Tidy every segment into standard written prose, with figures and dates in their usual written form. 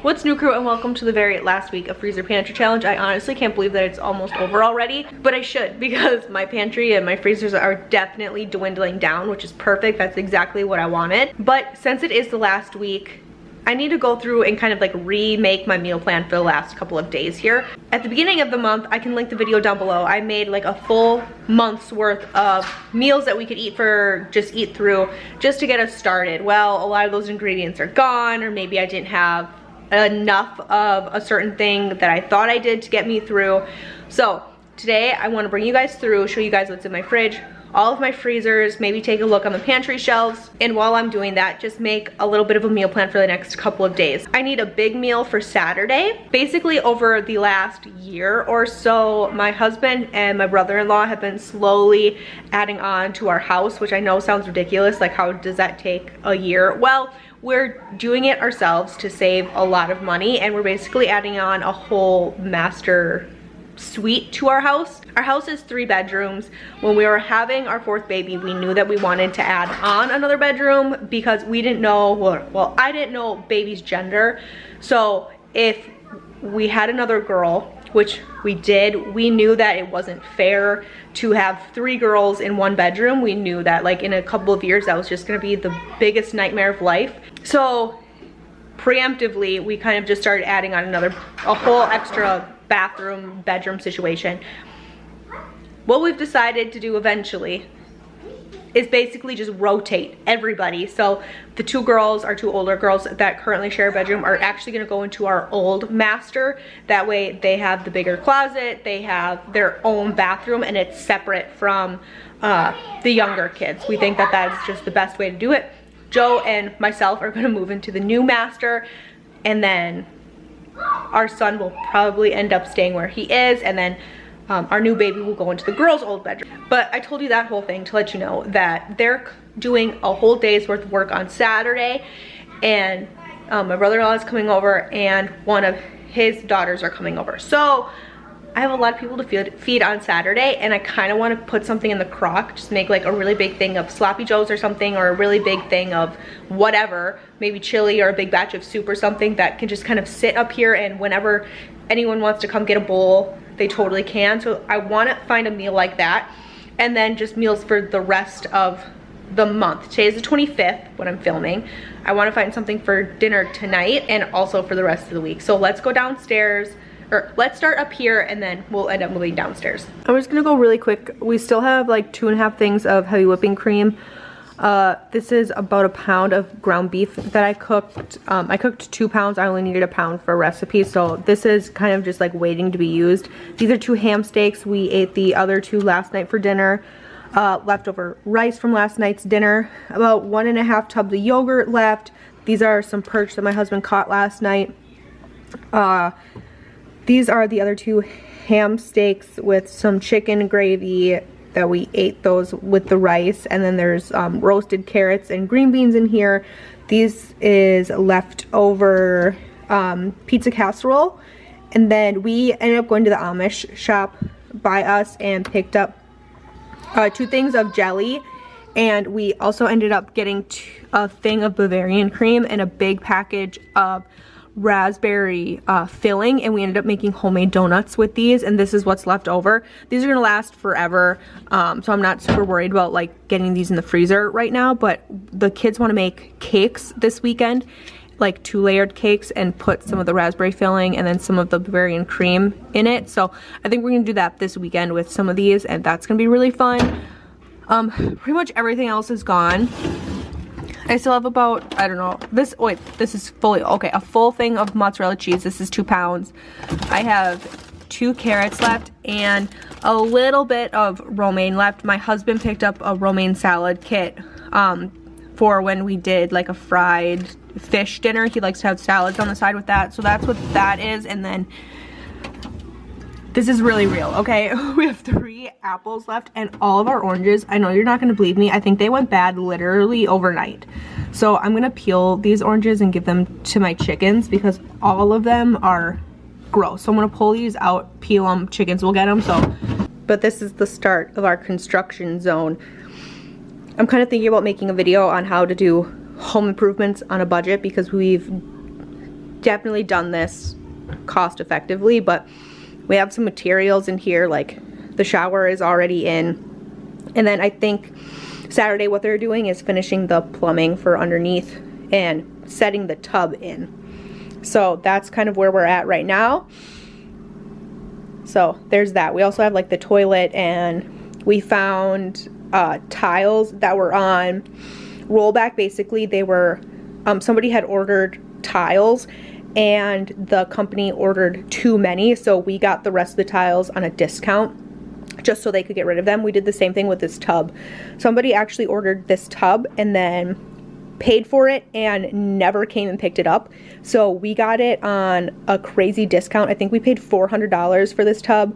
What's new, crew, and welcome to the very last week of Freezer Pantry Challenge. I honestly can't believe that it's almost over already, but I should, because my pantry and my freezers are definitely dwindling down, which is perfect. That's exactly what I wanted. But since it is the last week, I need to go through and kind of like remake my meal plan for the last couple of days here. At the beginning of the month, I can link the video down below. I made like a full month's worth of meals that we could eat through just to get us started. Well, a lot of those ingredients are gone, or maybe I didn't have enough of a certain thing that I thought I did to get me through. So today I want to bring you guys through, show you guys what's in my fridge, all of my freezers, maybe take a look on the pantry shelves, and while I'm doing that, just make a little bit of a meal plan for the next couple of days. I need a big meal for Saturday. Basically, over the last year or so, my husband and my brother-in-law have been slowly adding on to our house, which I know sounds ridiculous. Like, how does that take a year? Well, we're doing it ourselves to save a lot of money, and we're basically adding on a whole master suite to our house. Our house is 3 bedrooms. When we were having our 4th baby, we knew that we wanted to add on another bedroom because we didn't know, well, I didn't know baby's gender. So if we had another girl, which we did, we knew that it wasn't fair to have 3 girls in 1 bedroom. We knew that like in a couple of years that was just gonna be the biggest nightmare of life. So preemptively, we kind of just started adding on a whole extra bathroom, bedroom situation. What we've decided to do eventually is basically just rotate everybody. So the 2 girls, our 2 older girls that currently share a bedroom, are actually gonna go into our old master. That way they have the bigger closet, they have their own bathroom, and it's separate from the younger kids. We think that that's just the best way to do it. Joe and myself are gonna move into the new master, and then our son will probably end up staying where he is, and then our new baby will go into the girls' old bedroom. But I told you that whole thing to let you know that they're doing a whole day's worth of work on Saturday, and my brother-in-law is coming over, and one of his daughters are coming over. So I have a lot of people to feed on Saturday, and I kind of want to put something in the crock, just make like a really big thing of sloppy joes or something, or a really big thing of whatever, maybe chili or a big batch of soup or something that can just kind of sit up here, and whenever anyone wants to come get a bowl, they totally can. So I want to find a meal like that, and then just meals for the rest of the month. Today is the 25th when I'm filming. I want to find something for dinner tonight and also for the rest of the week. So let's go downstairs. Or let's start up here, and then we'll end up moving downstairs. I'm just gonna go really quick. We still have like 2.5 things of heavy whipping cream. This is about a pound of ground beef that I cooked. I cooked 2 pounds. I only needed a pound for a recipe, so this is kind of just like waiting to be used. These are 2 ham steaks. We ate the other 2 last night for dinner. Leftover rice from last night's dinner. About 1.5 tubs of yogurt left. These are some perch that my husband caught last night. These are the other 2 ham steaks with some chicken gravy that we ate those with the rice. And then there's roasted carrots and green beans in here. These is leftover pizza casserole. And then we ended up going to the Amish shop by us and picked up 2 things of jelly. And we also ended up getting a thing of Bavarian cream and a big package of raspberry filling, and we ended up making homemade donuts with these, and this is what's left over. These are gonna last forever, so I'm not super worried about like getting these in the freezer right now, but the kids want to make cakes this weekend, like 2-layered cakes, and put some of the raspberry filling and then some of the Bavarian cream in it. So I think we're gonna do that this weekend with some of these, and that's gonna be really fun. Pretty much everything else is gone. I still have about, I don't know, this is fully, okay, a full thing of mozzarella cheese. This is 2 pounds. I have 2 carrots left and a little bit of romaine left. My husband picked up a romaine salad kit for when we did like a fried fish dinner. He likes to have salads on the side with that. So that's what that is. And then this is really real, okay? We have 3 apples left and all of our oranges. I know you're not gonna believe me. I think they went bad literally overnight. So I'm gonna peel these oranges and give them to my chickens because all of them are gross. So I'm gonna pull these out, peel them, chickens will get them, so. But this is the start of our construction zone. I'm kind of thinking about making a video on how to do home improvements on a budget because we've definitely done this cost effectively, but we have some materials in here, like the shower is already in. And then I think Saturday what they're doing is finishing the plumbing for underneath and setting the tub in. So that's kind of where we're at right now. So there's that. We also have like the toilet, and we found tiles that were on rollback. Basically they were, somebody had ordered tiles and the company ordered too many, so we got the rest of the tiles on a discount just so they could get rid of them. We did the same thing with this tub. Somebody actually ordered this tub and then paid for it and never came and picked it up, so we got it on a crazy discount. I think we paid $400 for this tub,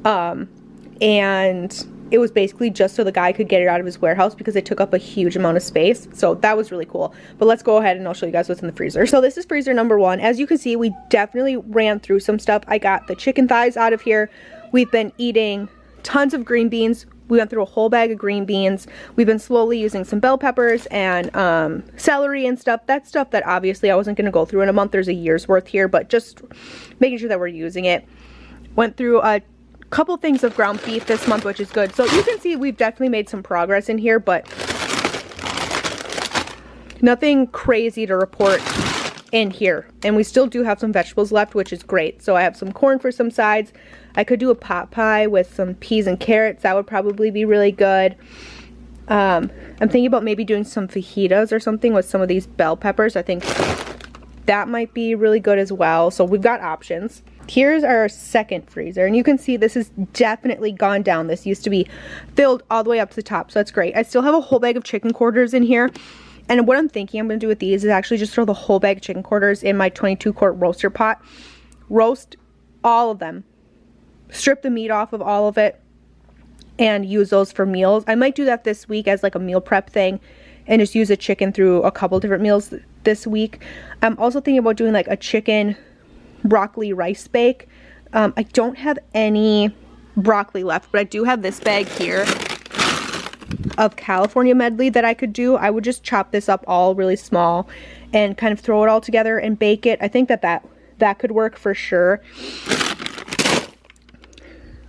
and it was basically just so the guy could get it out of his warehouse because it took up a huge amount of space. So that was really cool. But let's go ahead and I'll show you guys what's in the freezer. So this is freezer number 1. As you can see, we definitely ran through some stuff. I got the chicken thighs out of here. We've been eating tons of green beans. We went through a whole bag of green beans. We've been slowly using some bell peppers and celery and stuff. That's stuff that obviously I wasn't going to go through in a month. There's a year's worth here, but just making sure that we're using it. Went through a couple things of ground beef this month, which is good. So you can see we've definitely made some progress in here, but nothing crazy to report in here. And we still do have some vegetables left, which is great. So I have some corn for some sides. I could do a pot pie with some peas and carrots. That would probably be really good. I'm thinking about maybe doing some fajitas or something with some of these bell peppers. I think that might be really good as well. So we've got options. Here's our second freezer, and you can see this has definitely gone down. This used to be filled all the way up to the top, so that's great. I still have a whole bag of chicken quarters in here, and what I'm thinking I'm going to do with these is actually just throw the whole bag of chicken quarters in my 22-quart roaster pot. Roast all of them. Strip the meat off of all of it and use those for meals. I might do that this week as like a meal prep thing and just use the chicken through a couple different meals this week. I'm also thinking about doing like a chicken broccoli rice bake. I don't have any broccoli left, but I do have this bag here of California medley that I could do. I would just chop this up all really small and kind of throw it all together and bake it. I think that could work for sure.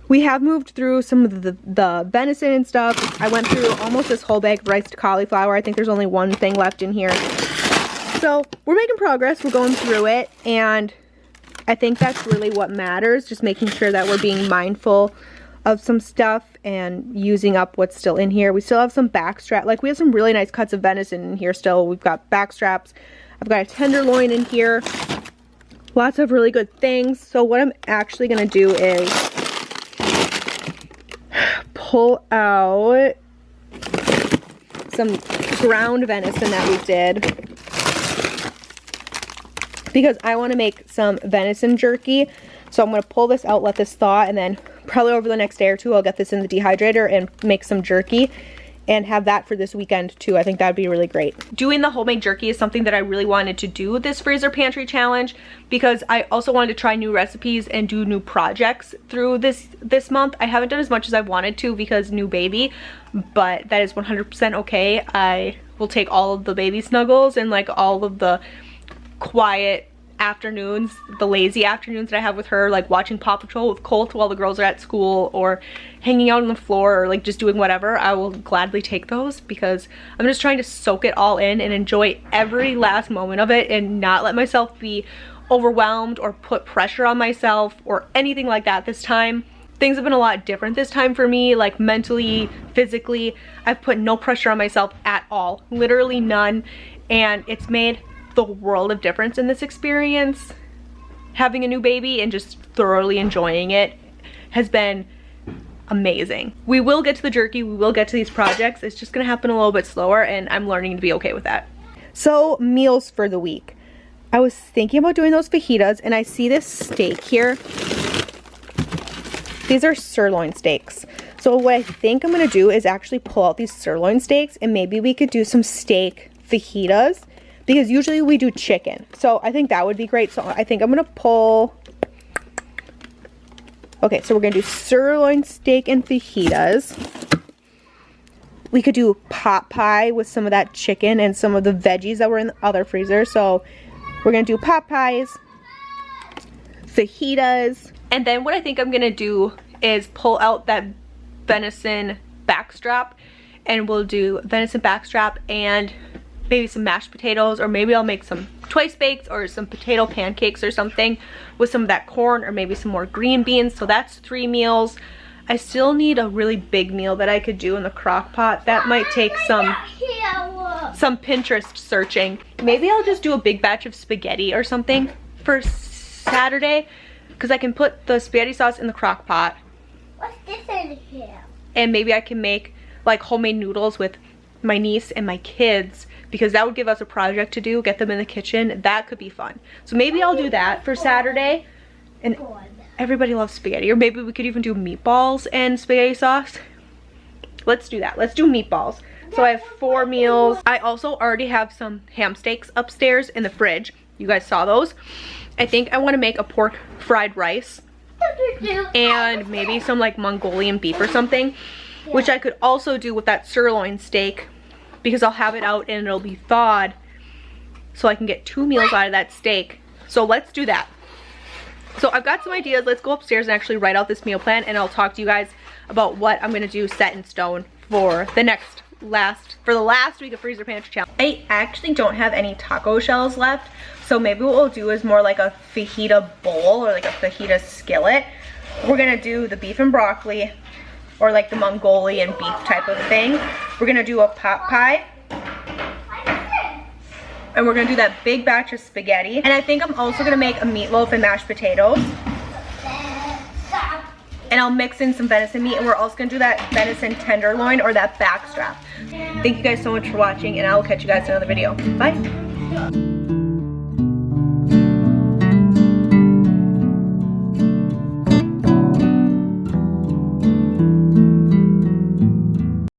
We have moved through some of the venison and stuff. I went through almost this whole bag of riced cauliflower. I think there's only one thing left in here. So we're making progress. We're going through it, and I think that's really what matters, just making sure that we're being mindful of some stuff and using up what's still in here. We still have some back strap. Like, we have some really nice cuts of venison in here still. We've got back straps. I've got a tenderloin in here. Lots of really good things. So what I'm actually going to do is pull out some ground venison that we did, because I want to make some venison jerky. So I'm going to pull this out, let this thaw, and then probably over the next day or two I'll get this in the dehydrator and make some jerky and have that for this weekend too. I think that would be really great. Doing the homemade jerky is something that I really wanted to do with this freezer pantry challenge, because I also wanted to try new recipes and do new projects through this month. I haven't done as much as I wanted to because new baby, but that is 100% okay. I will take all of the baby snuggles and like all of the quiet afternoons, the lazy afternoons that I have with her, like watching Paw Patrol with Colt while the girls are at school, or hanging out on the floor, or like just doing whatever. I will gladly take those because I'm just trying to soak it all in and enjoy every last moment of it and not let myself be overwhelmed or put pressure on myself or anything like that this time. Things have been a lot different this time for me, like mentally, physically. I've put no pressure on myself at all, literally none, and it's made the world of difference in this experience. Having a new baby and just thoroughly enjoying it has been amazing. We will get to the jerky, we will get to these projects. It's just gonna happen a little bit slower, and I'm learning to be okay with that. So, meals for the week. I was thinking about doing those fajitas, and I see this steak here. These are sirloin steaks. So what I think I'm gonna do is actually pull out these sirloin steaks, and maybe we could do some steak fajitas, because usually we do chicken. So I think that would be great. So I think I'm gonna pull, okay, so we're gonna do sirloin steak and fajitas. We could do pot pie with some of that chicken and some of the veggies that were in the other freezer. So we're gonna do pot pies, fajitas. And then what I think I'm gonna do is pull out that venison backstrap, and we'll do venison backstrap and maybe some mashed potatoes, or maybe I'll make some twice baked or some potato pancakes or something with some of that corn, or maybe some more green beans. So that's 3 meals. I still need a really big meal that I could do in the crock pot. That might take some Pinterest searching. Maybe I'll just do a big batch of spaghetti or something for Saturday, because I can put the spaghetti sauce in the crock pot. What's this in here? And maybe I can make like homemade noodles with my niece and my kids, because that would give us a project to do, get them in the kitchen. That could be fun. So maybe I'll do that for Saturday. And everybody loves spaghetti. Or maybe we could even do meatballs and spaghetti sauce. Let's do that. Let's do meatballs. So I have 4 meals. I also already have some ham steaks upstairs in the fridge. You guys saw those. I think I want to make a pork fried rice and maybe some like Mongolian beef or something, which I could also do with that sirloin steak, because I'll have it out and it'll be thawed, so I can get 2 meals out of that steak. So let's do that. So I've got some ideas. Let's go upstairs and actually write out this meal plan, and I'll talk to you guys about what I'm gonna do set in stone for the last week of Freezer Pantry Challenge. I actually don't have any taco shells left, so maybe what we'll do is more like a fajita bowl or like a fajita skillet. We're gonna do the beef and broccoli, or like the Mongolian beef type of thing. We're gonna do a pot pie, and we're gonna do that big batch of spaghetti. And I think I'm also gonna make a meatloaf and mashed potatoes. And I'll mix in some venison meat, and we're also gonna do that venison tenderloin or that backstrap. Thank you guys so much for watching, and I will catch you guys in another video. Bye.